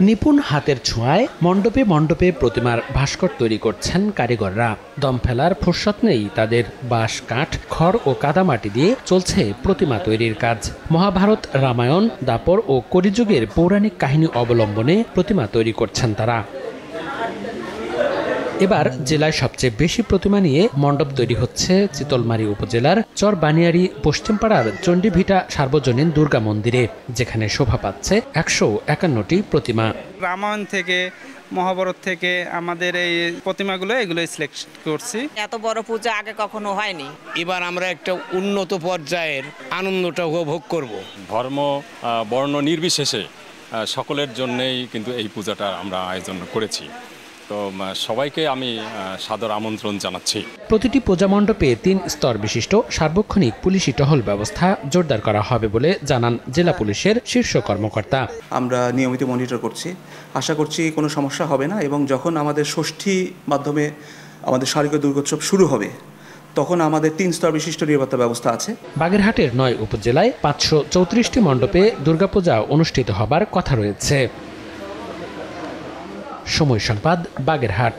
নিপুণ হাতের ছোঁয়ায় মণ্ডপে মণ্ডপে প্রতিমার ভাস্কর তৈরি করছেন কারিগররা। দম ফেলার ফুরসত নেই তাদের। বাঁশ, কাঠ, খড় ও কাদামাটি দিয়ে চলছে প্রতিমা তৈরির কাজ। মহাভারত, রামায়ণ, দাপর ও কলিযুগের পৌরাণিক কাহিনী অবলম্বনে প্রতিমা তৈরি করছেন তারা। এবার জেলায় সবচেয়ে বেশি প্রতিমা নিয়ে মণ্ডপ তৈরি হচ্ছে চিতলমারী উপজেলার চরবানিয়ারি পশ্চিমপাড়ার চণ্ডীভিটা সার্বজনীন দুর্গা মন্দিরে, যেখানে শোভা পাচ্ছে 151টি প্রতিমা। রামায়ণ থেকে, মহাভারত থেকে আমাদের এই প্রতিমাগুলো এগুলো সিলেক্ট করছি। এত বড় পূজা আগে কখনো হয়নি। এবার আমরা একটা উন্নত পর্যায়ের আনন্দটা উপভোগ করব। ধর্ম, বর্ণ নির্বিশেষে সকলের জন্যেই কিন্তু এই পূজাটা আমরা আয়োজন করেছি। তো সবাইকে আমি সাদর আমন্ত্রণ জানাচ্ছি। প্রতিটি পূজা মণ্ডপে 3 স্তর বিশিষ্ট সার্বক্ষণিক পুলিশি টহল ব্যবস্থা জোরদার করা হবে বলে জানান জেলা পুলিশের শীর্ষ কর্মকর্তা। আমরা নিয়মিত মনিটর করছি, আশা করছি কোনো সমস্যা হবে না, এবং যখন আমাদের ষষ্ঠী মাধ্যমে আমাদের শারদীয় দুর্গোৎসব শুরু হবে তখন আমাদের 3 স্তর বিশিষ্ট নিরাপত্তা ব্যবস্থা আছে। বাগেরহাটের 9 উপজেলায় 534টি মণ্ডপে দুর্গাপূজা অনুষ্ঠিত হবার কথা রয়েছে। সময় সংবাদ, বাগেরহাট।